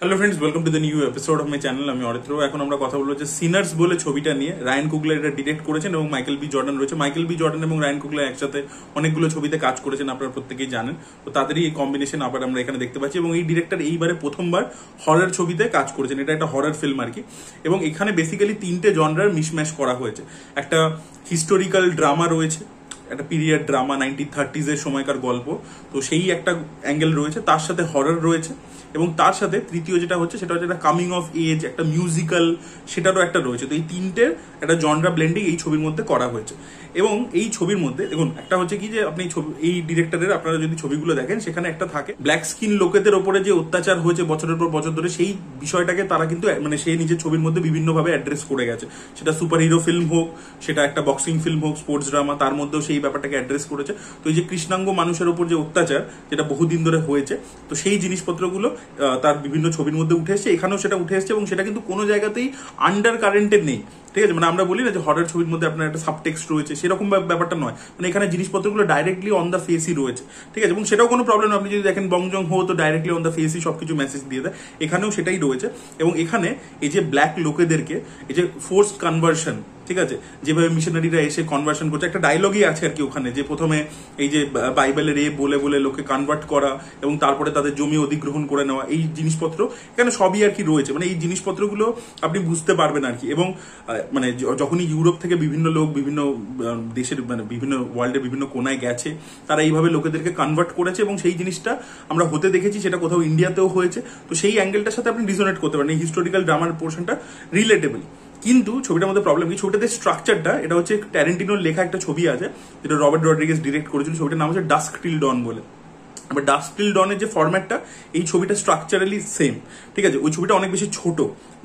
Hello friends, welcome to the new episode of my channel. আমি অরিত্র। এখন আমরা কথা বলবো যে সিনার্স বলে ছবিটা নিয়ে। রায়ান কুগলার এটা ডিরেক্ট করেছেন এবং মাইকেল বি জর্ডান রয়েছে। মাইকেল বি জর্ডান এবং রায়ান কুগলার একসাথে অনেকগুলো ছবিতে কাজ করেছেন, আপনারা প্রত্যেকেই জানেন। তো তাদেরই এই কম্বিনেশন আবার আমরা এখানে দেখতে পাচ্ছি এবং এই ডিরেক্টর এইবারে প্রথমবার হরর ছবিতে কাজ করেছেন। এটা একটা হরর ফিল্ম আর কি। এবং এখানে বেসিক্যালি তিনটে জনরার মিশম্যাশ করা হয়েছে। একটা হিস্টোরিক্যাল ড্রামা রয়েছে, একটা পিরিয়ড ড্রামা 1930s এর সময়কার গল্প, তো সেই একটা অ্যাঙ্গেল রয়েছে। তার সাথে হরর রয়েছে এবং তার সাথে তৃতীয় যেটা হচ্ছে সেটা হচ্ছে একটা কামিং অফ এজ, একটা মিউজিক্যাল, সেটারও একটা রয়েছে। তো এই তিনটের একটা জনরা ব্লেন্ডিং এই ছবির মধ্যে করা হয়েছে। এবং এই ছবির মধ্যে দেখুন, একটা হচ্ছে কি যে আপনি এই ডিরেক্টরের আপনারা যদি ছবিগুলো দেখেন, সেখানে একটা থাকে ব্ল্যাক স্কিন লোকেদের ওপরে যে অত্যাচার হয়েছে বছরের পর বছর ধরে, সেই বিষয়টাকে তারা কিন্তু মানে সেই নিজের ছবির মধ্যে বিভিন্নভাবে অ্যাড্রেস করে গেছে। সেটা সুপার হিরো ফিল্ম হোক, সেটা একটা বক্সিং ফিল্ম হোক, স্পোর্টস ড্রামা, তার মধ্যেও সেই ব্যাপারটাকে অ্যাড্রেস করেছে। তো এই যে কৃষ্ণাঙ্গ মানুষের ওপর যে অত্যাচার, যেটা বহুদিন ধরে হয়েছে, তো সেই জিনিসপত্রগুলো তার বিভিন্ন ছবির মধ্যে উঠে এসছে, এখানেও সেটা উঠে এসছে এবং সেটা কিন্তু কোনো জায়গাতেই আন্ডার কারেন্টেড নেই। ঠিক আছে, মানে আমরা বলি না যে হরর ছবির মধ্যে আপনার একটা সাবটেক্সট রয়েছে, সেরকম ব্যাপারটা নয়। মানে এখানে জিনিসপত্রগুলো ডাইরেক্টলি অন দ্য ফেসই রয়েছে। ঠিক আছে, এবং সেটাও কোনো প্রবলেম নয়। আপনি যদি দেখেন বং জং হো, তো ডাইরেক্টলি অন দ্য ফেসই সবকিছু মেসেজ দিয়ে দেয়। এখানেও সেটাই রয়েছে। এবং এখানে এই যে ব্ল্যাক লোকেদেরকে এই যে ফোর্স কনভার্সন, ঠিক আছে, যেভাবে মিশনারিরা এসে কনভার্সন করছে, একটা ডায়লগই আছে আর কি ওখানে, যে প্রথমে এই যে বাইবেলের বলে বলে লোকে কনভার্ট করা এবং তারপরে তাদের জমি অধিগ্রহণ করে নেওয়া, এই জিনিসপত্র এখানে সবই আর কি রয়েছে। মানে এই জিনিসপত্রগুলো আপনি বুঝতে পারবেন আর কি। এবং মানে যখনই ইউরোপ থেকে বিভিন্ন লোক বিভিন্ন দেশের মানে বিভিন্ন ওয়ার্ল্ডের বিভিন্ন কোনায় গেছে, তারা এইভাবে লোকেদেরকে কনভার্ট করেছে এবং সেই জিনিসটা আমরা হতে দেখেছি। সেটা কোথাও ইন্ডিয়াতেও হয়েছে। তো সেই অ্যাঙ্গেলটার সাথে আপনি রিজোনেট করতে পারেন। এই হিস্টোরিক্যাল ড্রামার পোর্শনটা রিলেটেবল। কিন্তু ছবিটার মধ্যে প্রবলেম কি, ছবিটাতে স্ট্রাকচারটা, এটা হচ্ছে ট্যারেন্টিনোর লেখা একটা ছবি আছে, যেটা রবার্ট রড্রিগেজ ডিরেক্ট করেছিল। ছবিটার নাম হচ্ছে ডাস্ক টিল ডন বলে। আবার ডাস্ক টিল ডনের যে ফরম্যাটটা, এই ছবিটা স্ট্রাকচারালি সেম। ঠিক আছে, ওই ছবিটা অনেক বেশি ছোট,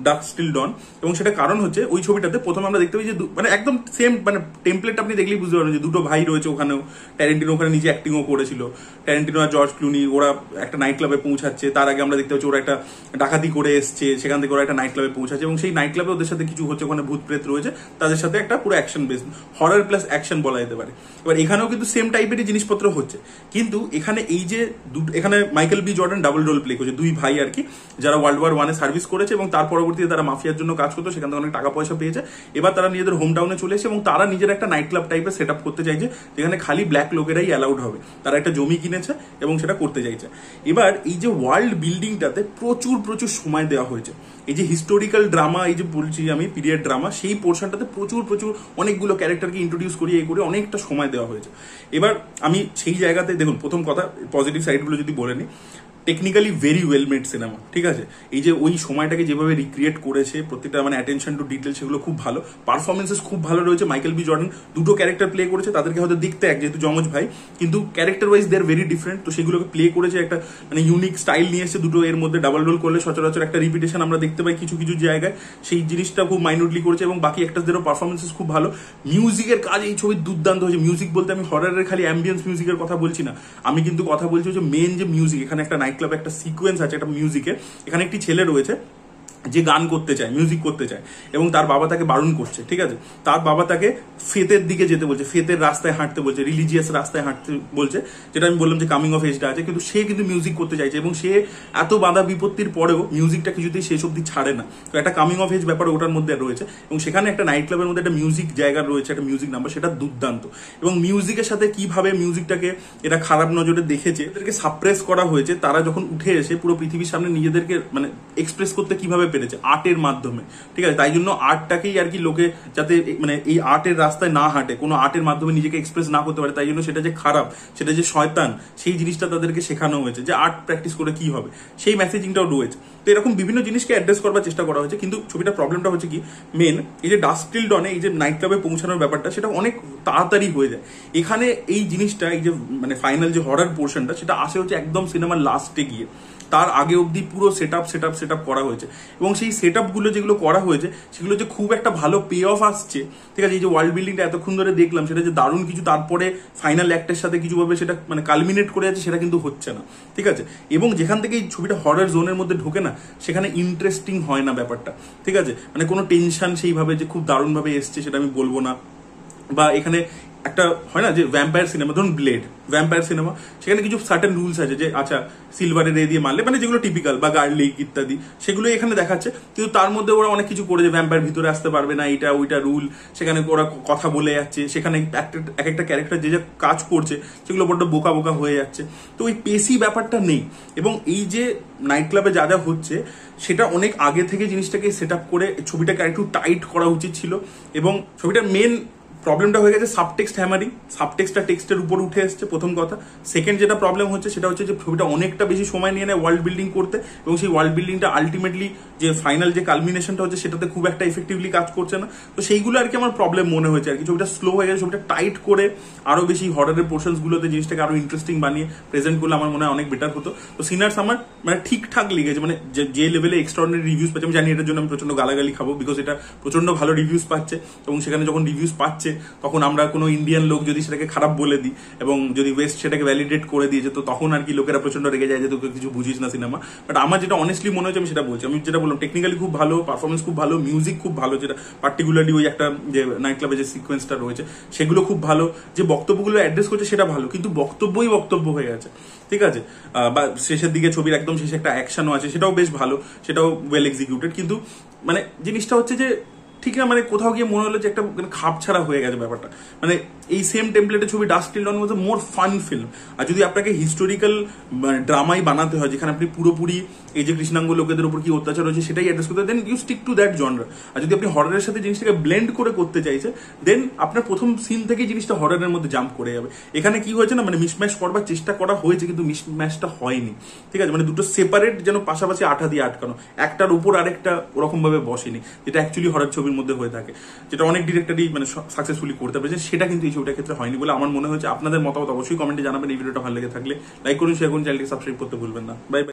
ডাস্ক টিল ডন। এবং সেটা কারণ হচ্ছে ওই ছবিটাতে প্রথমে আমরা দেখতে পাই যে মানে একদম সেম, মানে টেমপ্লেট আপনি দেখলেই বুঝতে পারবেন যে দুটো ভাই রয়েছে ওখানেও। ট্যারেন্টিনো ওখানে নিজে অ্যাক্টিংও করেছিল। ট্যারেন্টিনো আর জর্জ ক্লুনি ওরা একটা নাইট ক্লাবে পৌঁছাচ্ছে। তার আগে আমরা দেখতে পাচ্ছি ওরা একটা ডাকাতি করে এসছে, সেখান থেকে ওরা একটা নাইট ক্লাবে পৌঁছাচ্ছে এবং সেই নাইট ক্লাবে ওদের সাথে কিছু হচ্ছে, ওখানে ভূত প্রেত রয়েছে, তাদের সাথে একটা পুরো action base, horror plus action বলা যেতে পারে। এবার এখানেও কিন্তু সেম টাইপেরই জিনিসপত্র হচ্ছে, কিন্তু এখানে এই যে এখানে Michael B Jordan double role play করছে, দুই ভাই আর কি, যারা ওয়ার্ল্ড ওয়ার 1-এ সার্ভিস করেছে এবং তার পরবর্তীতে তারা মাফিয়ার জন্য কাজ করতো, সেখান থেকে অনেক টাকা পয়সা পেয়েছে। এবার তারা নিজেদের হোম টাউনে চলে এসে এবং তারা নিজের একটা নাইট ক্লাব টাইপের সেট আপ করতে চাইছে, যেখানে খালি ব্ল্যাক লোকেরাই অ্যালাউড হবে। তারা একটা জমি কিনেছে এবং সেটা করতে চাইছে। এবার এই যে ওয়ার্ল্ড বিল্ডিংটাতে প্রচুর প্রচুর সময় দেওয়া হয়েছে। এই যে হিস্টোরিক্যাল ড্রামা, এই যে বলছি আমি পিরিয়ড ড্রামা, সেই পোর্শনটাতে প্রচুর প্রচুর অনেকগুলো ক্যারেক্টারকে ইন্ট্রোডিউস করিয়ে এই করে অনেকটা সময় দেওয়া হয়েছে। এবার আমি সেই জায়গাতে দেখুন, প্রথম কথা পজিটিভ সাইডগুলো যদি বলে নিই, technically very well made cinema. ঠিক আছে, এই যে ওই সময়টাকে যেভাবে রিক্রিয়েট করেছে, প্রত্যেকটা মানে অ্যাটেনশন টু ডিটেল, সেগুলো খুব ভালো। পারফরমেন্সেস খুব ভালো রয়েছে। মাইকেল বি জর্ডান দুটো ক্যারেক্টার প্লে করেছে, তাদেরকে হয়তো দেখতে এক, যেহেতু যমজ ভাই, কিন্তু character wise they are very different. তো সেগুলোকে প্লে করেছে একটা মানে ইউনিক স্টাইল নিয়ে এসেছে। দুটো এর মধ্যে ডাবল রোল করলে সচরাচর একটা রিপিটেশন আমরা দেখতে পাই কিছু কিছু জায়গায়, সেই জিনিসটা খুব মাইনুটলি করেছে এবং বাকি অ্যাক্টরদেরও পারফরমেন্সেস খুব ভালো। মিউজিকের কাজ এই ছবির দুর্দান্ত হয়েছে। মিউজিক বলতে আমি হররের খালি অ্যাম্বিয়েন্স মিউজিকের কথা বলছি না, আমি কিন্তু কথা বলছি হচ্ছে মেন যে মিউজিক। এখানে একটা নাইট ক্লাবে একটা সিকোয়েন্স আছে একটা মিউজিকের। এখানে একটি ছেলে রয়েছে যে গান করতে চায়, মিউজিক করতে চায় এবং তার বাবা তাকে বারণ করছে। ঠিক আছে, তার বাবা তাকে ফেতের দিকে যেতে বলছে, ফেতের রাস্তায় হাঁটতে বলছে, রিলিজিয়াস রাস্তায় হাঁটতে বলছে, যেটা আমি বললাম যে কামিং অফ এজটা আছে। কিন্তু সে কিন্তু মিউজিক করতে চাইছে এবং সে এত বাধা বিপত্তির পরেও মিউজিকটা কিছুতেই শেষ অব্দি ছাড়ে না। তো একটা কামিং অফ এজ ব্যাপার ওটার মধ্যে রয়েছে এবং সেখানে একটা নাইট ক্লাবের মধ্যে একটা মিউজিক জায়গা রয়েছে, একটা মিউজিক নাম্বার, সেটা দুর্দান্ত। এবং মিউজিকের সাথে কিভাবে মিউজিকটাকে এরা খারাপ নজরে দেখেছে, এদেরকে সাপ্রেস করা হয়েছে, তারা যখন উঠে এসে পুরো পৃথিবীর সামনে নিজেদেরকে মানে এক্সপ্রেস করতে কিভাবে পেরেছে, আর্টের মাধ্যমে। ঠিক আছে, তাই জন্য আর্টটাকেই আর কি লোকে যাতে মানে এই আর্টের রাস্তায় না হাঁটে, কোনো আর্টের মাধ্যমে নিজেকে এক্সপ্রেস না করতে পারে, তাই জন্য সেটা যে খারাপ, সেটা যে শয়তান, সেই জিনিসটা তাদেরকে শেখানো হয়েছে যে আর্ট প্র্যাকটিস করে কি হবে, সেই মেসেজিংটাও রয়েছে। তো এরকম বিভিন্ন জিনিসকে অ্যাড্রেস করবার চেষ্টা করা হয়েছে। কিন্তু ছবিটার প্রবলেমটা হচ্ছে কি, মেন এই যে ডাস্ক টিল ডনে এই যে নাইট ক্লাবে পৌঁছানোর ব্যাপারটা, সেটা অনেক তাড়াতাড়ি হয়ে যায়। এখানে এই জিনিসটা, এই যে মানে ফাইনাল যে হরর পোর্শনটা, সেটা আসে হচ্ছে একদম সিনেমার লাস্টে গিয়ে। তার আগে অবধি পুরো সেট আপ করা হয়েছে এবং সেই সেট আপগুলো যেগুলো করা হয়েছে, সেগুলো যে খুব একটা ভালো পে অফ আসছে। ঠিক আছে, এই যে ওয়ার্ল্ড বিল্ডিংটা এতক্ষণ ধরে দেখলাম, সেটা যে দারুণ কিছু তারপরে ফাইনাল অ্যাক্টের সাথে কিছুভাবে সেটা মানে কালমিনেট করে যাচ্ছে, সেটা কিন্তু হচ্ছে না। ঠিক আছে, এবং যেখান থেকে এই ছবিটা হরর জোনের মধ্যে ঢোকে না, সেখানে ইন্টারেস্টিং হয় না ব্যাপারটা। ঠিক আছে, মানে কোনো টেনশন সেইভাবে যে খুব দারুণভাবে এসছে সেটা আমি বলবো না, বা এখানে একটা হয় না যে ভ্যাম্পায়ার সিনেমা, ধরুন ব্লেড ভ্যাম্পায়ার সিনেমা, সেখানে কিছু সার্টেন রুলস আছে যে আচ্ছা সিলভারের রে দিয়ে মারলে, মানে যেগুলো টিপিক্যাল, বা গার্লিক ইত্যাদি, সেগুলো এখানে দেখাচ্ছে। কিন্তু তার মধ্যে ওরা অনেক কিছু করে, যে ভ্যাম্পায়ার ভিতরে আসতে পারবে না, এটা ওইটা রুল, সেখানে ওরা কথা বলে যাচ্ছে, সেখানে এক একটা ক্যারেক্টার যে যে কাজ করছে সেগুলো বড্ড বোকা বোকা হয়ে যাচ্ছে। তো ওই পেসি ব্যাপারটা নেই। এবং এই যে নাইট ক্লাবে যা যা হচ্ছে সেটা অনেক আগে থেকে জিনিসটাকে সেট আপ করে ছবিটাকে আরেকটু টাইট করা উচিত ছিল। এবং ছবিটার মেন প্রবলেমটা হয়ে গেছে সাবটেক্সট হ্যামারিং, সাবটেক্সটটা টেক্সটের উপর উঠে এসছে, প্রথম কথা। সেকেন্ড যেটা প্রবলেম হচ্ছে সেটা হচ্ছে যে ছবিটা অনেকটা বেশি সময় নিয়ে নেয় ওয়ার্ল্ড বিল্ডিং করতে, এবং সেই ওয়ার্ল্ড বিল্ডিংটা আলটিমেটলি যে ফাইনাল যে কালমিনেশনটা হচ্ছে সেটাতে খুব একটা ইফেক্টিভলি কাজ করছে না। তো সেইগুলো আর কি আমার প্রবলেম মনে হয়েছে আর কি। ছবিটা স্লো হয়ে গেছে, ছবিটা টাইট করে আরো বেশি হররের পোর্শনস গুলোতে জিনিসটাকে আরো ইন্টারেস্টিং বানিয়ে প্রেজেন্ট করলে আমার মনে হয় অনেক বেটার হতো। তো সিনার্স আমার মানে ঠিকঠাক লেগেছে, মানে যে লেভেলে এক্সট্রাঅর্ডিনারি রিভিউজ পাচ্ছে, আমি জানি এটার জন্য আমি প্রচন্ড গালাগালি খাবো, বিকজ এটা প্রচন্ড ভালো রিভিউজ পাচ্ছে। এবং সেখানে যখন রিভিউজ পাচ্ছে তখন আমরা কোনো ইন্ডিয়ান লোক যদি সেটাকে খারাপ বলে দিই এবং যদি ওয়েস্ট সেটাকে ভ্যালিডেট করে দিয়েছে, তো তখন আর কি লোকেরা প্রচন্ড রেগে যায় যে তোকে কিছু বুঝিস না সিনেমা। বাট আমার যেটা অনেস্টলি মনে হচ্ছে আমি সেটা বলছি। আমি যেটা বললাম টেকনিক্যালি খুব ভালো, পারফরমেন্স খুব ভালো, মিউজিক খুব ভালো, যেটা পার্টিকুলারলি ওই একটা যে নাইট ক্লাবে যে সিকোয়েন্সটা রয়েছে সেগুলো খুব ভালো, যে বক্তব্যগুলো অ্যাড্রেস করছে সেটা ভালো, কিন্তু বক্তব্যই বক্তব্য হয়ে গেছে, ঠিক আছে। বা শেষের দিকে ছবির একদম শেষে একটা অ্যাকশনও আছে, সেটাও বেশ ভালো, সেটাও ওয়েল এক্সিকিউটেড। কিন্তু মানে জিনিসটা হচ্ছে যে ঠিক না, মানে কোথাও গিয়ে মনে হলো যে একটা খাপ ছাড়া হয়ে গেছে ব্যাপারটা। মানে এই সেম টেমপ্লেটের ছবি ডাস্ক টিল ডন ওয়াজ এ মোর ফান ফিল্ম। আর যদি আপনাকে হিস্টোরিক্যাল ড্রামাই বানাতে হয় যেখানে আপনি পুরোপুরি এই যে কৃষ্ণাঙ্গ লোকেদের উপর কি অত্যাচার হয়েছে সেটাই অ্যাড্রেস করতে, then you stick to that genre. আর যদি আপনি হররের সাথে জিনিসটাকে ব্লেন্ড করে করতে চাইছে, দেন আপনার প্রথম সিন থেকেই জিনিসটা হররের মধ্যে জাম্প করে যাবে। এখানে কি হয়েছে না, মানে মিসম্যাশ করবার চেষ্টা করা হয়েছে কিন্তু মিসম্যাশটা হয়নি, ঠিক আছে। মানে দুটো সেপারেট যেন পাশাপাশি আঠা দিয়ে আটকানো, একটার উপর আরেকটা ওরকম ভাবে বসেনি, যেটা অ্যাকচুয়ালি হরর ছবির মধ্যে হয়ে থাকে, যেটা অনেক ডিরেক্টরই মানে সাকসেসফুলি করতে পেরেছে। সেটা কিন্তু এই ছবিটার ক্ষেত্রে হয়নি বলে আমার মনে হয়েছে। আপনাদের মতামত অবশ্যই কমেন্টে জানাবেন। এই ভিডিওটা ভালো লেগে থাকলে লাইক করুন, শেয়ার করুন, চ্যানেলটি সাবস্ক্রাইব করতে ভুলবেন না। Bye bye.